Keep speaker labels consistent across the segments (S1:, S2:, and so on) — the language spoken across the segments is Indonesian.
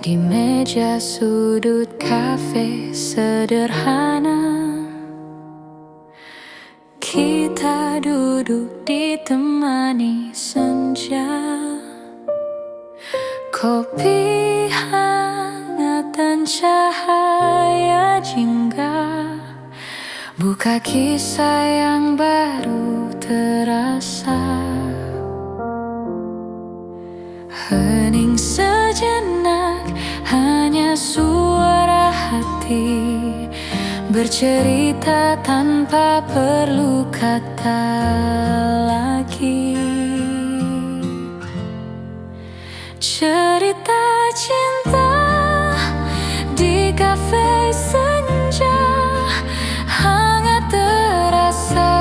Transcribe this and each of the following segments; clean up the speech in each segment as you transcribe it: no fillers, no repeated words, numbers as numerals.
S1: Di meja sudut kafe sederhana, kita duduk ditemani senja. Kopi hangat dan cahaya jingga, buka kisah yang baru terasa. Hening sejenak, hanya suara hati bercerita tanpa perlu kata lagi. Cerita cinta di kafe senja, hangat terasa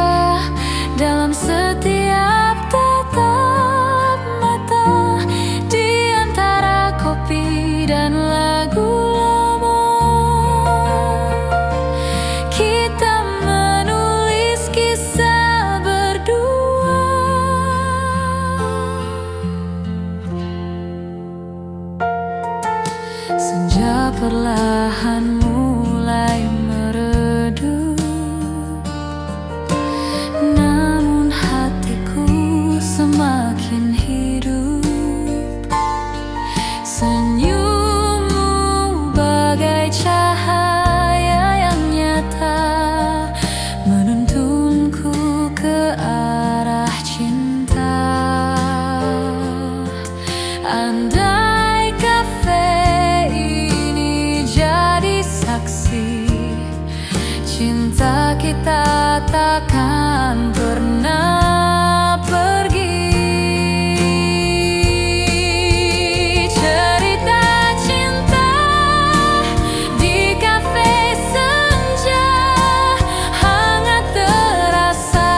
S1: dalam setiap tatap mata. Di antara kopi dan lagu lama, kita menulis kisah berdua. Senja perlahan mulai meredup, namun hatiku semakin hidup. Senyummu bagai cahaya yang nyata, menuntunku ke arah cinta. Andai kafe ini jadi saksi, cinta kita takkan pernah pergi. Cerita cinta di kafe senja, hangat terasa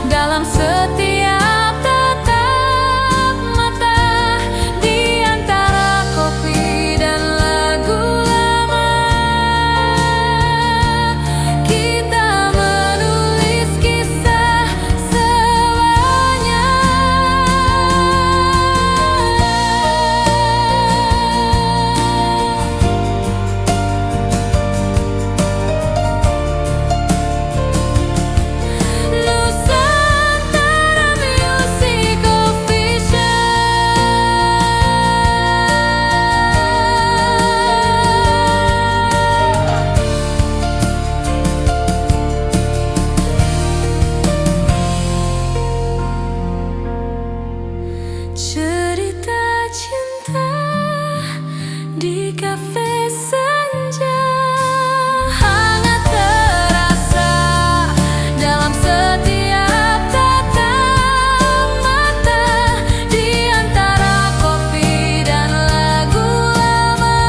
S1: dalam setiap tatap mata. Di antara kopi dan lagu lama, kita menulis kisah selamanya. Nusantara Music Official. Cerita cinta di kafe senja, hangat terasa dalam setiap tatap mata. Di antara kopi dan lagu lama,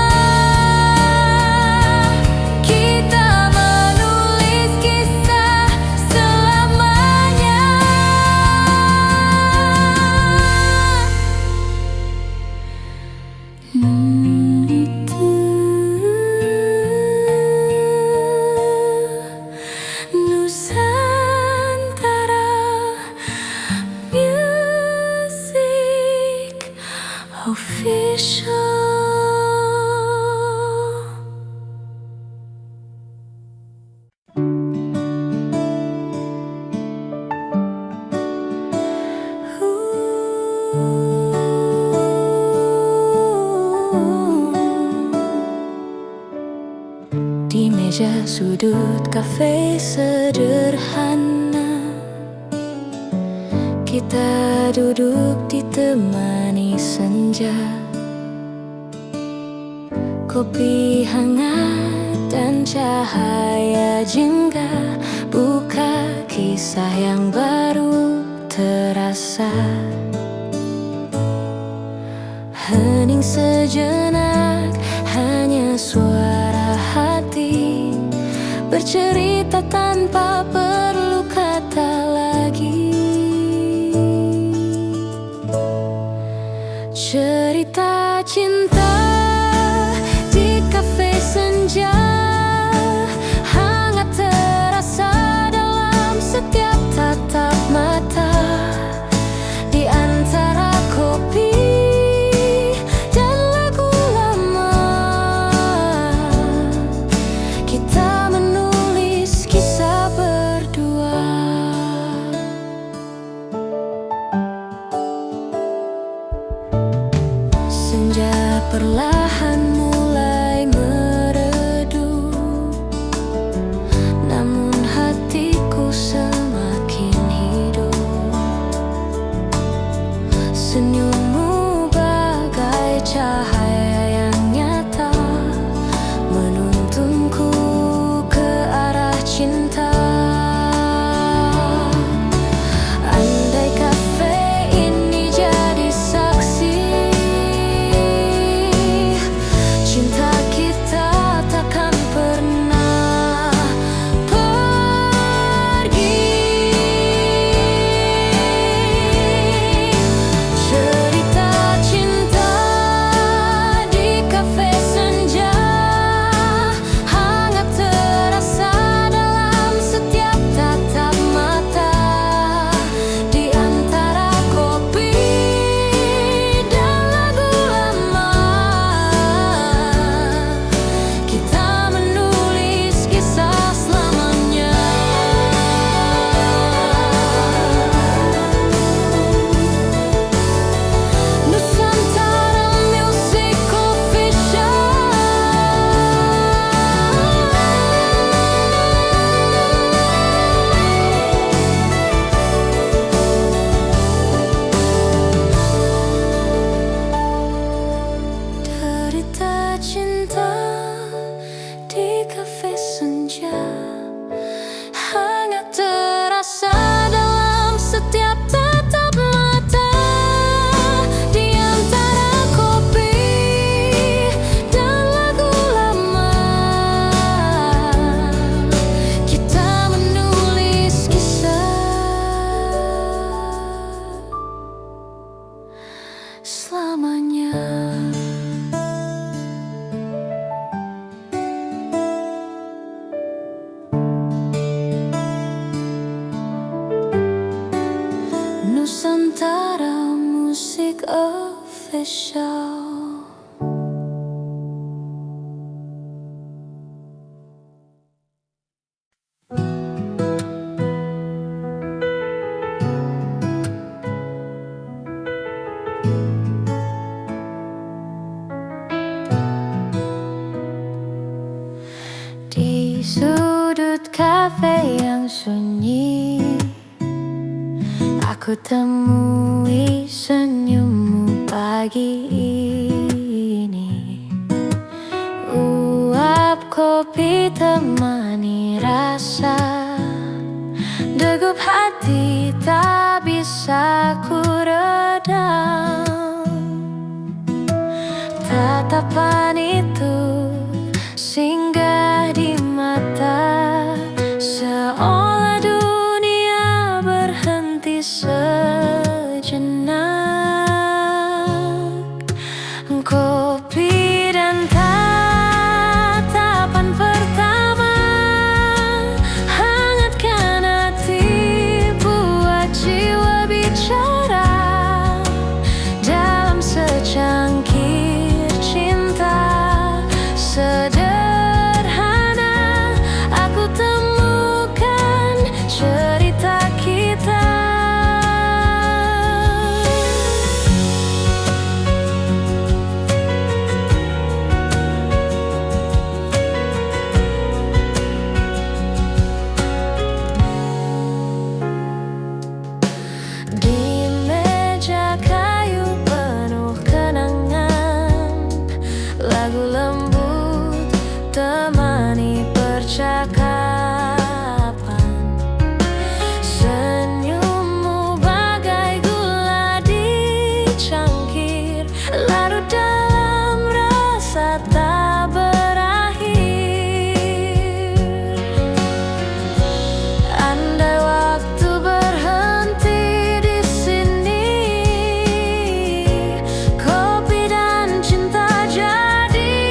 S1: kita menulis kisah selamanya. Nusantara Music Official. Di meja sudut kafe sederhana, kita duduk ditemani senja. Kopi hangat dan cahaya jingga, buka kisah yang baru terasa. Hening sejenak, hanya suara hati bercerita tanpa perlu kata lagi. Cerita cinta di kafe senja, hangat terasa dalam setiap tatap mata. Di antara kopi dan lagu lama, perlahan mulai meredup, namun hatiku semakin hidup. Senyummu bagai cahaya yang nyata, menuntunku ke arah cinta. Andai kafe ini jadi saksi, cinta kita takkan pernah pergi. Cerita cinta di kafe senja, hangat terasa dalam setiap tatap mata. Di antara kopi dan lagu lama, kita menulis kisah selamanya. Nusantara Music Official. Derita cinta di kafe senja, hangat terasa dalam setiap tatap mata. Di antara kopi dan lagu lama, kita menulis kisah selamanya. Nusantara Music Official. Di sudut kafe yang sunyi, aku temui senyummu pagi ini. Uap kopi temani rasa, degup hati tak bisa ku redam. Tatapan itu singgah di mata, seolah dunia berhenti sejenak. Kopi dan tatapan pertama, hangatkan hati, buat jiwa bicara. Dalam secangkir cinta sederhana, aku temukan cerita kita. Di meja kayu penuh kenangan, lagu lembut temani percakapan. Senyummu bagai gula di cangkir, larut dalam rasa tak berakhir. Andai waktu berhenti di sini, kopi dan cinta jadi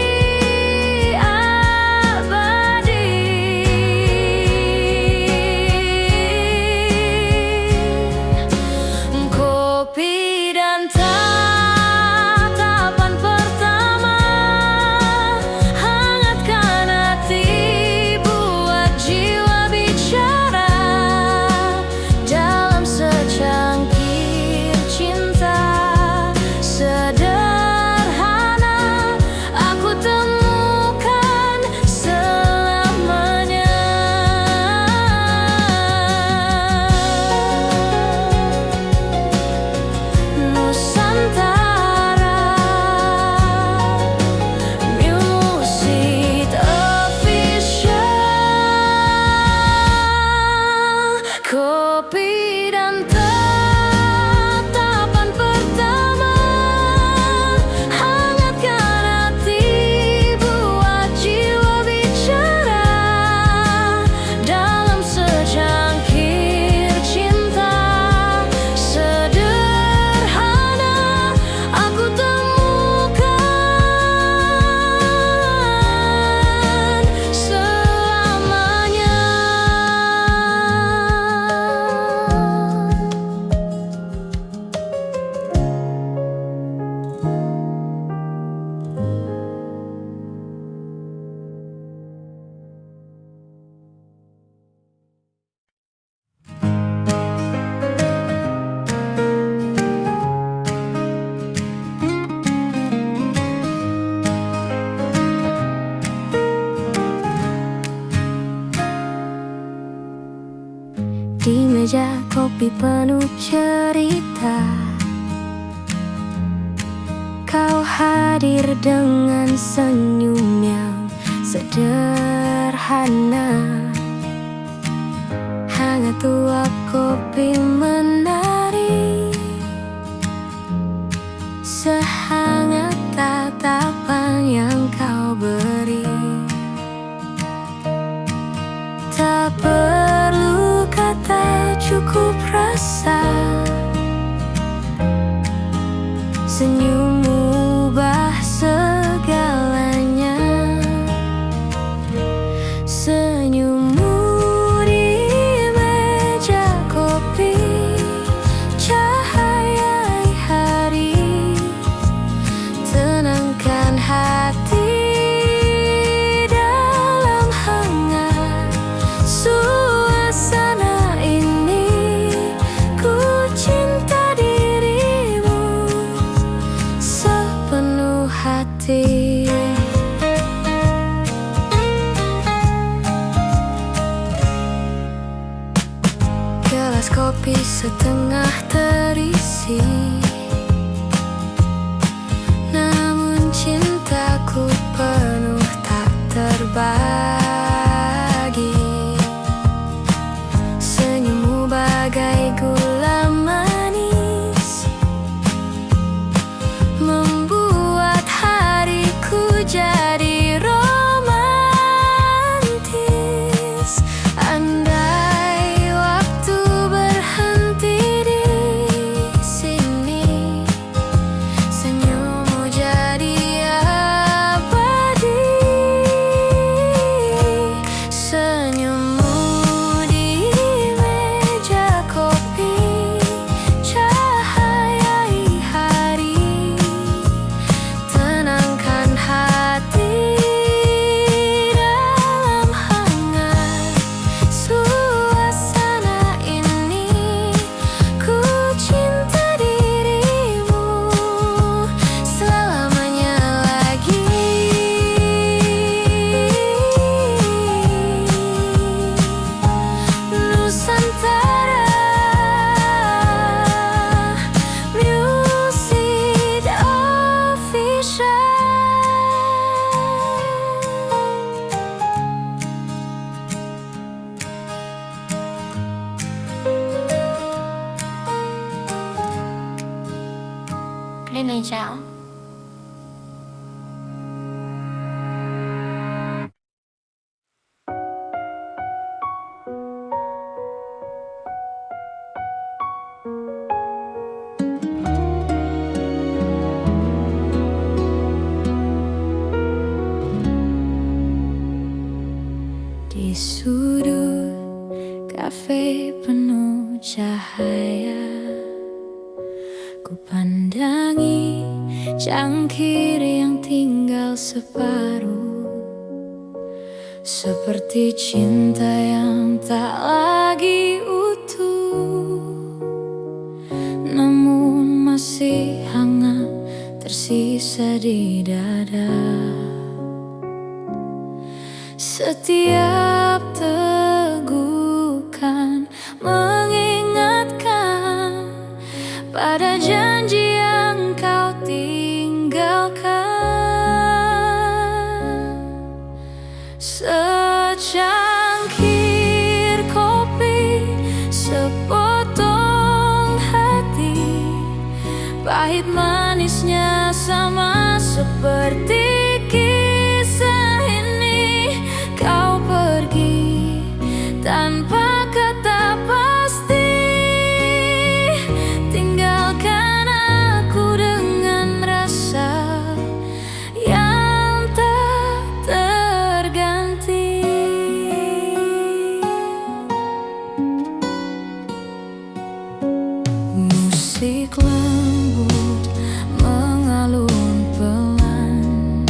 S1: meja kopi penuh cerita. Kau hadir dengan senyum yang sederhana. Hangat uap kopi menari, sehangat tatapan yang kau beri. Tak perlu kata, cukup rasa. Senyummu ubah segalanya. Senyummu di meja kopi, cahaya hari, tenangkan hati dalam hangat suasana ini. Ku cinta dirimu sepenuh hati. Gelas kopi setengah terisi, namun cintaku penuh tak terbagi. Senyummu bagai gula manis, membuat hariku jadi romantis. Andai waktu berhenti di sini, senyummu jadi abadi. Senyummu di meja kopi, cahaya hari, tenangkan hati dalam hangat suasana ini. Ku cinta dirimu selamanya lagi. Nusantara Music Official. Lên này chào. Di sudut kafe penuh cahaya, ku pandangi cangkir yang tinggal separuh, seperti cinta yang tak lagi utuh, namun masih hangat tersisa di dada. Setiap tegukan mengingatkan pada janji yang kau tinggalkan. Secangkir kopi, sepotong hati, pahit manisnya sama seperti kisah ini. Kau pergi tanpa kata pasti, tinggalkan aku dengan rasa yang tak terganti. Musik lembut mengalun pelan,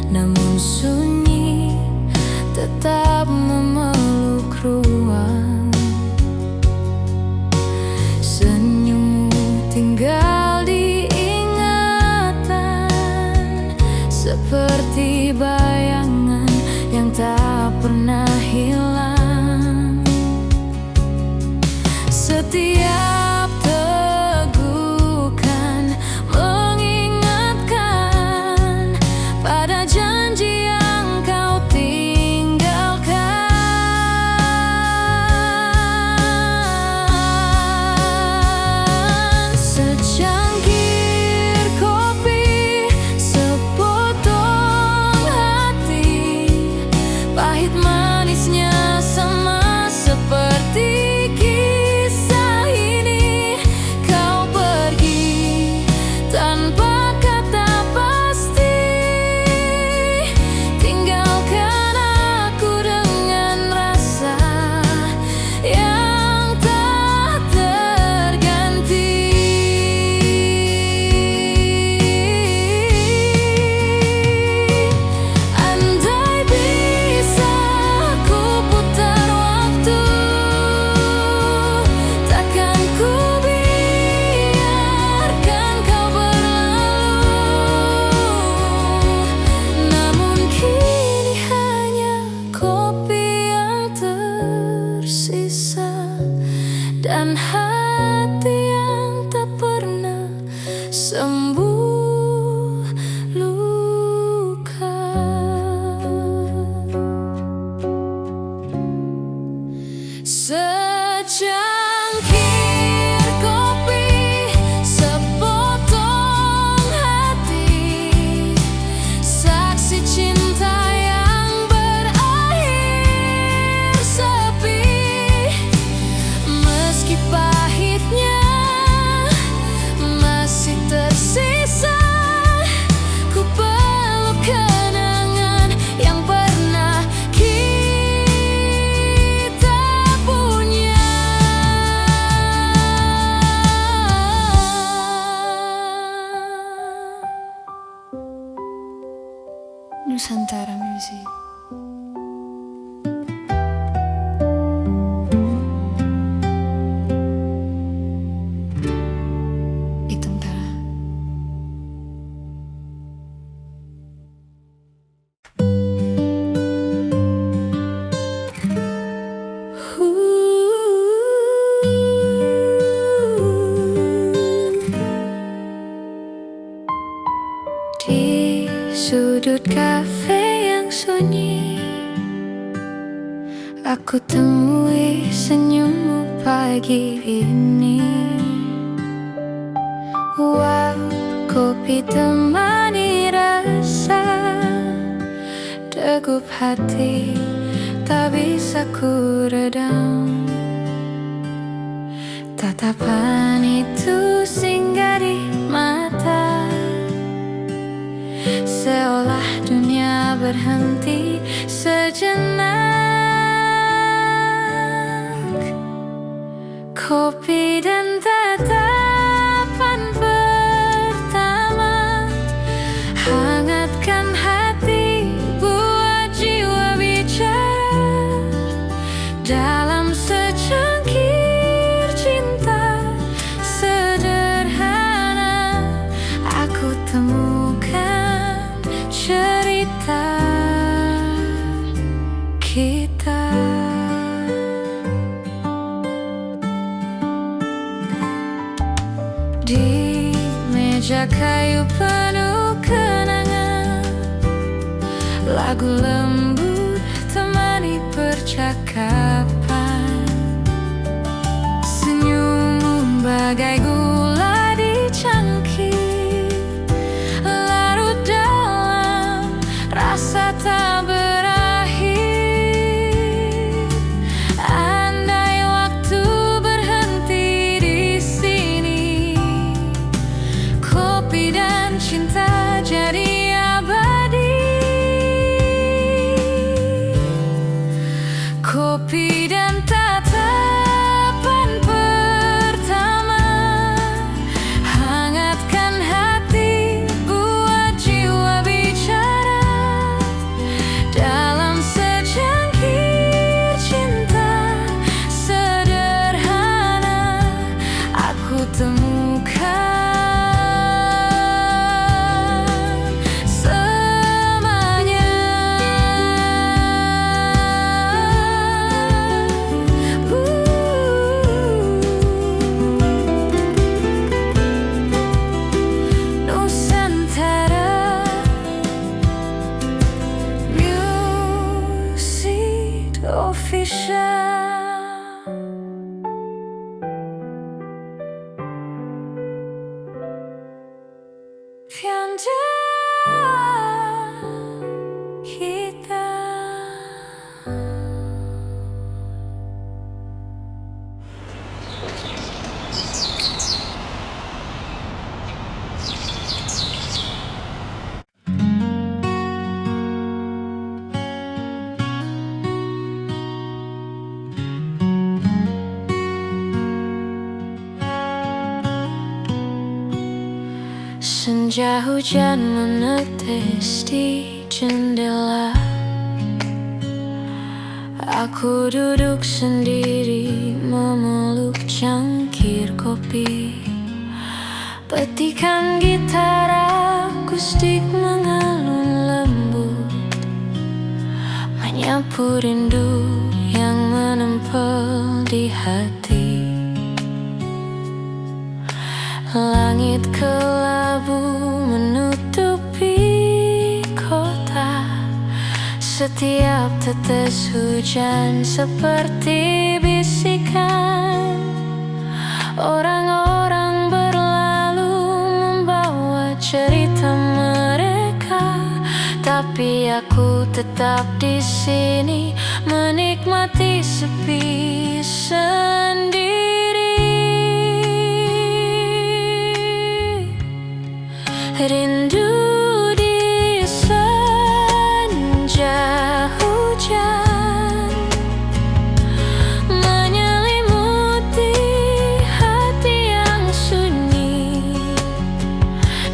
S1: namun sunyi tetap memeluk ruang. Senyummu tinggal di ingatan, seperti bayangan yang tak pernah hilang. Setiap tegukan mengingatkan pada janji yang kau tinggalkan. Secangkir kopi, sepotong hati, pahit manisnya sama seperti kisah ini. Kau pergi tanpa kata pasti, tinggalkan aku dengan rasa yang tak terganti. Andai bisa ku putar waktu, takkan ku biarkan kau berlalu. Namun kini hanya kopi yang tersisa dan hati yang tak pernah sembuh luka. Secangkir kopi, sepotong hati, saksi cinta yang berakhir sepi. Meski pahitnya masih tersisa, ku peluk kenangan yang pernah kita punya. Nusantara Music. Itong Tara. Di sudut kafe yang sunyi, aku temui senyummu pagi ini. Wow, kopi temani rasa degup hati, tak bisa ku redam. Tatapan itu singgah di mata, seolah dunia berhenti sejenak. Kopi dan tatapan pertama, hangatkan hati, buat jiwa bicara. Dalam secangkir cinta sederhana, aku temukan cerita kita. Di meja kayu penuh kenangan, lagu lembut temani percakapan. Senyummu bagai gula di cangkir, larut dalam rasa tak berakhir. Andai waktu berhenti di sini, kopi dan cinta jadi abadi. Kopi dan tatapan pertama, Indonesia. Ganja kita. Senja hujan menetes di jendela. Aku duduk sendiri memeluk cangkir kopi. Petikan gitar akustik mengalun lembut, menyapu rindu yang menempel di hati. Langit kelabu menutupi kota. Setiap tetes hujan seperti bisikan. Orang-orang berlalu membawa cerita mereka, tapi aku tetap di sini menikmati sepi sendiri. Rindu di senja hujan menyelimuti hati yang sunyi.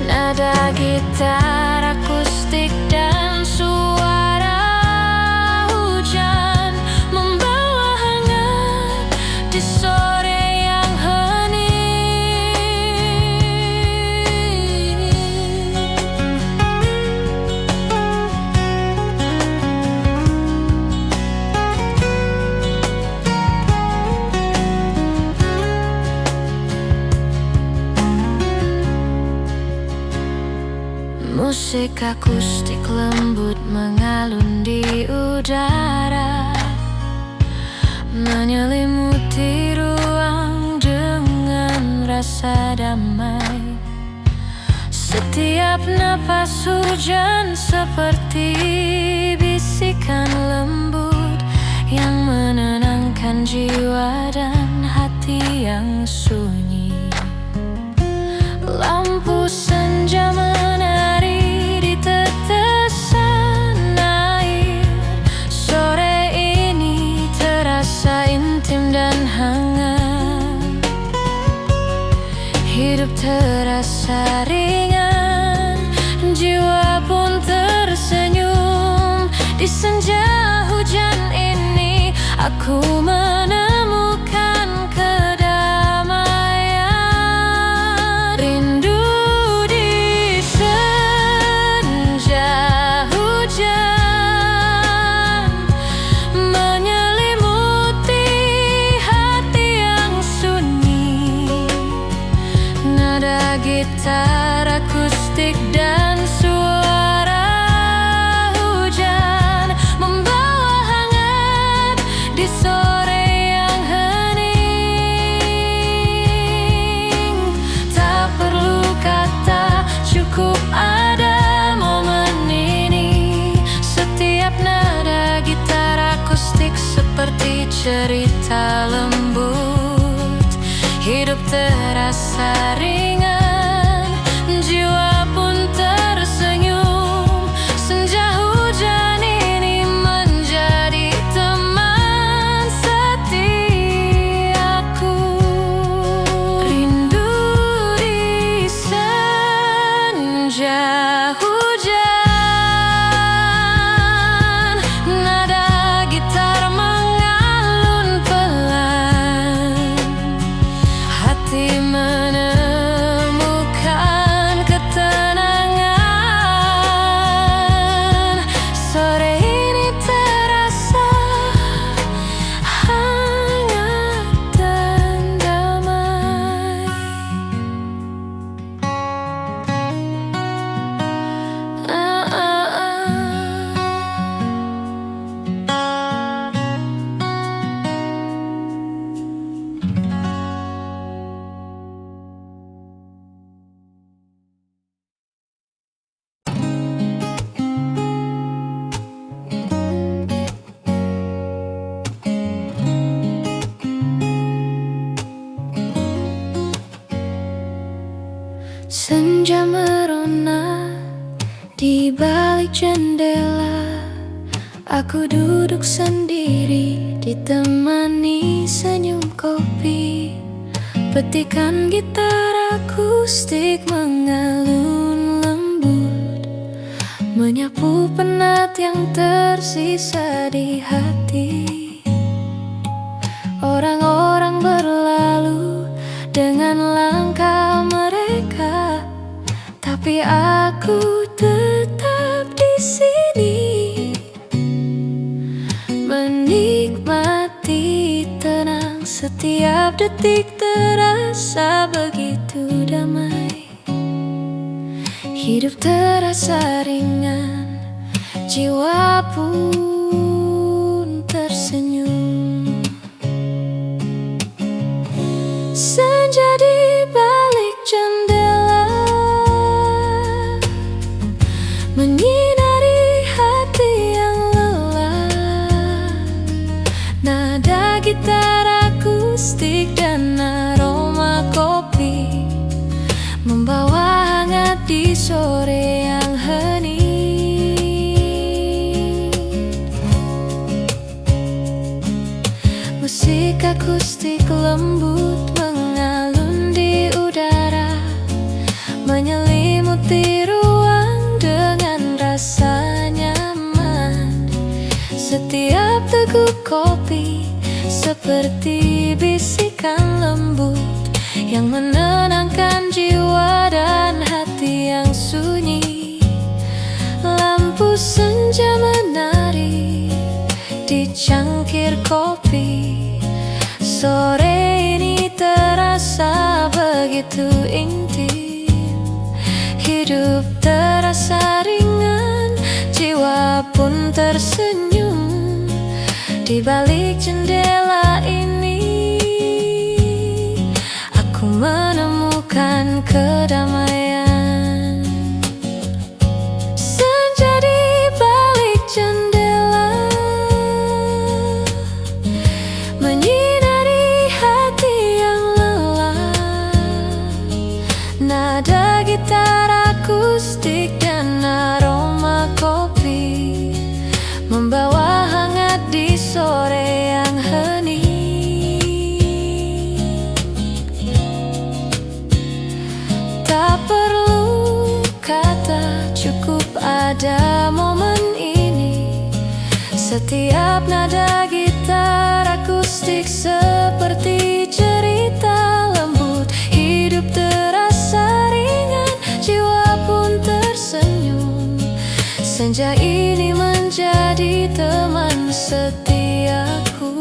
S1: Nada gitar akustik dan suara hujan membawa hangat di sore yang hening. Musik akustik lembut mengalun di udara, menyelimuti ruang dengan rasa damai. Setiap napas hujan seperti bisikan lembut yang menenangkan jiwa dan hati yang sunyi. Lampu senja menari di tetesan air. Sore ini terasa intim dan hangat. Hidup terasa ringan, jiwa pun tersenyum. Di senja hujan ini aku menemukan kedamaian. Rindu di senja hujan menyelimuti hati yang sunyi. Nada gitar akustik dan suara hujan membawa hangat di sore yang hening. Tak perlu kata, cukup ada momen ini. Setiap nada gitar akustik seperti cerita lembut. Hidup terasa ringan, jiwa pun tersenyum. Senja hujan ini menjadi teman setiaku. Rindu di senja hujan, nada gitar mengalun pelan. Hati menenangkan Di balik jendela, aku duduk sendiri, ditemani senyum kopi. Petikan gitar akustik mengalun lembut, menyapu penat yang tersisa di hati. Orang-orang berlalu dengan langkah mereka, tapi aku tetap di sini, menikmati tenang. Setiap detik terasa begitu damai. Hidup terasa ringan, jiwa pun tersenyum. Senja di balik jendela menyinari hati yang lelah. Nada gitar akustik dan aroma kopi membawa hangat di sore yang hening. Musik akustik lembut mengalun di udara, menyelimuti ruang dengan rasa nyaman. Setiap teguk kopi seperti bisikan lembut yang menenangkan jiwa dan hati yang sunyi. Lampu senja menari di cangkir kopi. Sore ini terasa begitu intim. Hidup terasa ringan, jiwa pun tersenyum. Di balik jendela ini, aku menemukan kedamaian. Senja di balik jendela menyinari hati yang lelah. Nada gitar akustik dan aroma kopi membawa hangat di sore yang hening. Tak perlu kata, cukup ada momen ini. Setiap nada gitar akustik seperti cerita lembut. Hidup terasa ringan, jiwa pun tersenyum. Senja ini menjadi teman setiaku.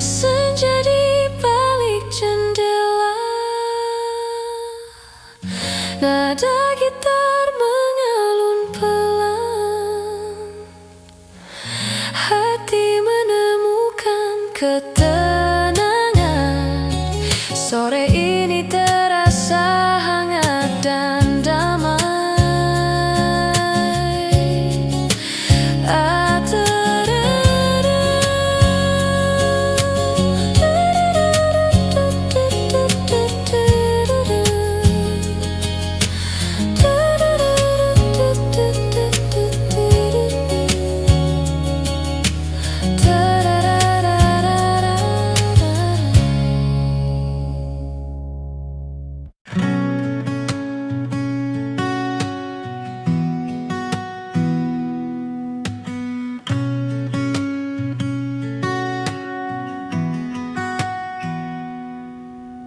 S1: Senja di balik jendela, nada gitar mengalun pelan. Hati menemukan ketenangan. Sore ini terasa hangat dan damai.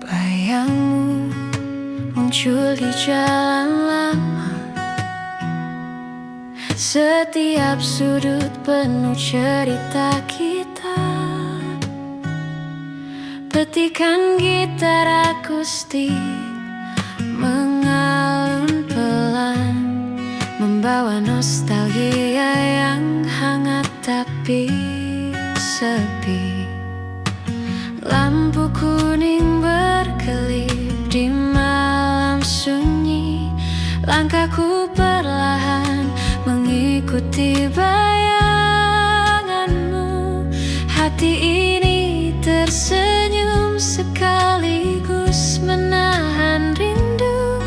S1: Bayangmu muncul di jalan lama, setiap sudut penuh cerita kita. Petikan gitar akustik mengalun pelan, membawa nostalgia yang hangat tapi sepi. Lampu kuning berkelip di malam sunyi. Langkahku perlahan mengikuti bayanganmu. Hati ini tersenyum sekaligus menahan rindu.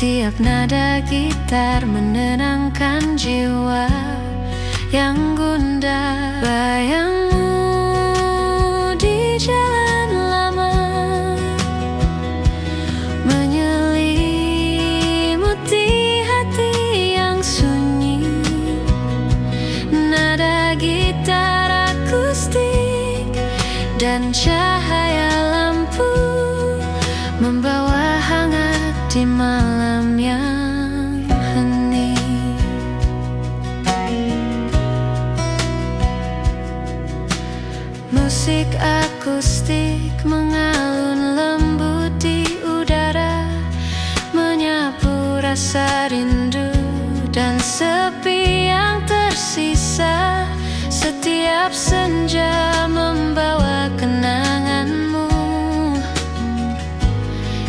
S1: Setiap nada gitar menenangkan jiwa yang gundah. Bayangmu di jalan lama menyelimuti hati yang sunyi. Nada gitar akustik dan cahaya lampu membawa hangat di malam yang hening. Musik akustik mengalun lembut di udara, menyapu rasa rindu dan sepi yang tersisa. Setiap senja membawa kenanganmu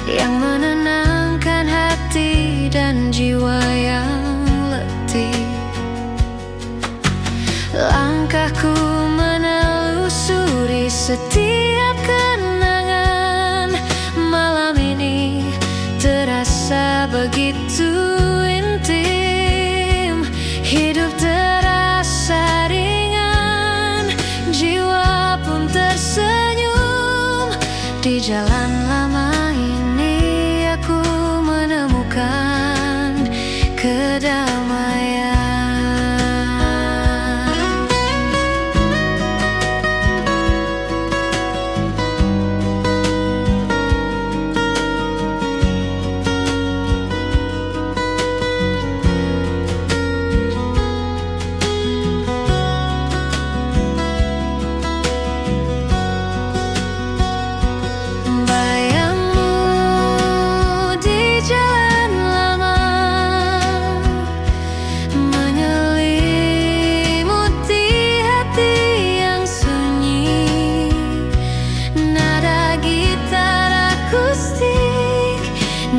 S1: yang menenangkan hati dan jiwa yang letih. Langkahku menelusuri setiap kenangan. Malam ini terasa begitu intim. Hidup terasa ringan, jiwa pun tersenyum. Di jalan lama ini aku menemukan kedamaian.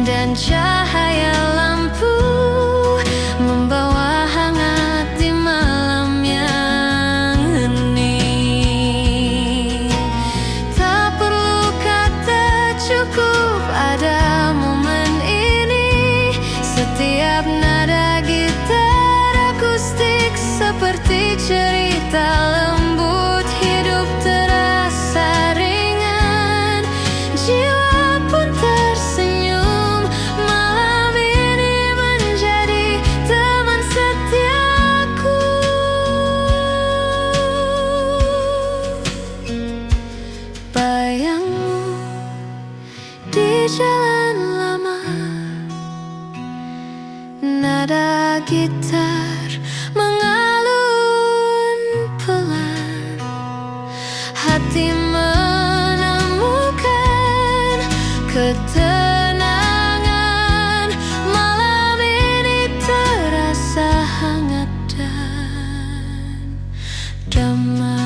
S1: Dan cahaya lampu membawa hangat di malam yang hening. Tak perlu kata, cukup ada momen ini. Setiap nada gitar akustik seperti cerita lembut. Hidup terasa ringan, jiwa pun tersenyum. Bayangmu di jalan lama, nada gitar mengalun pelan. Hati menemukan ketenangan. Malam ini terasa hangat dan damai.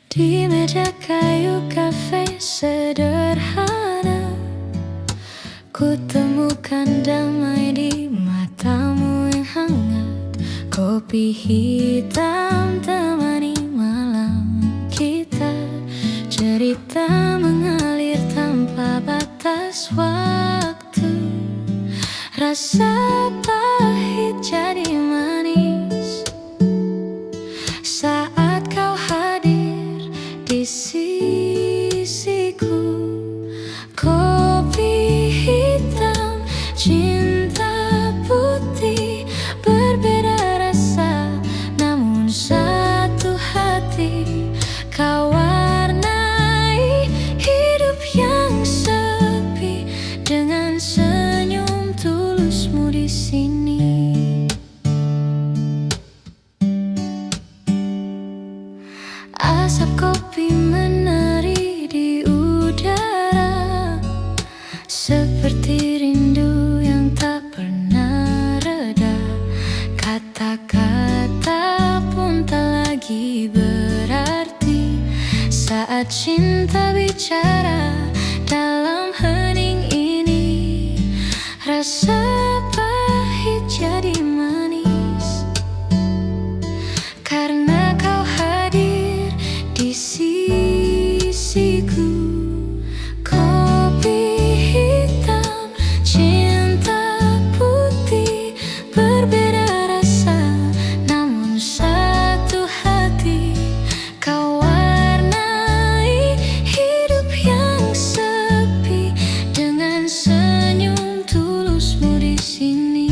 S1: Di meja kayu kafe sederhana, ku temukan damai di matamu yang hangat. Kopi hitam temani malam kita, cerita mengalir tanpa batas waktu. Rasa pahit jadi manis saat kau hadir di sisiku. Kopi hitam, cinta putih, berbeda rasa namun satu hati. Kau warnai hidup yang sepi dengan senyum tulusmu di sini. cinta bicara dalam hening ini. Rasa pahit jadi manis karena kau hadir di sisiku. Kopi hitam, cinta putih, berbeda rasa namun satu hati. Kau warnai hidup yang sepi dengan senyum tulusmu di sini.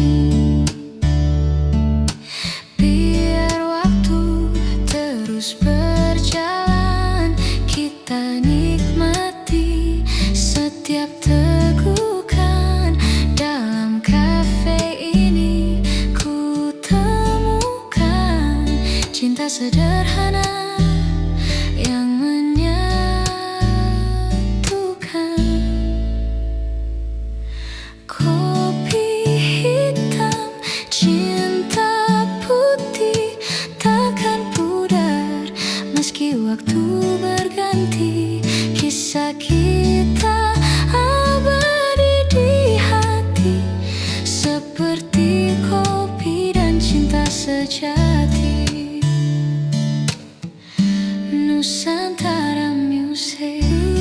S1: Biar waktu terus berjalan, kita nikmati setiap tegukan. Dalam kafe ini ku temukan cinta sederhana yang menyatukan. Kopi hitam, cinta putih, takkan pudar meski waktu berganti. Kisah kita abadi di hati, seperti kopi dan cinta sejati. Nusantara Music.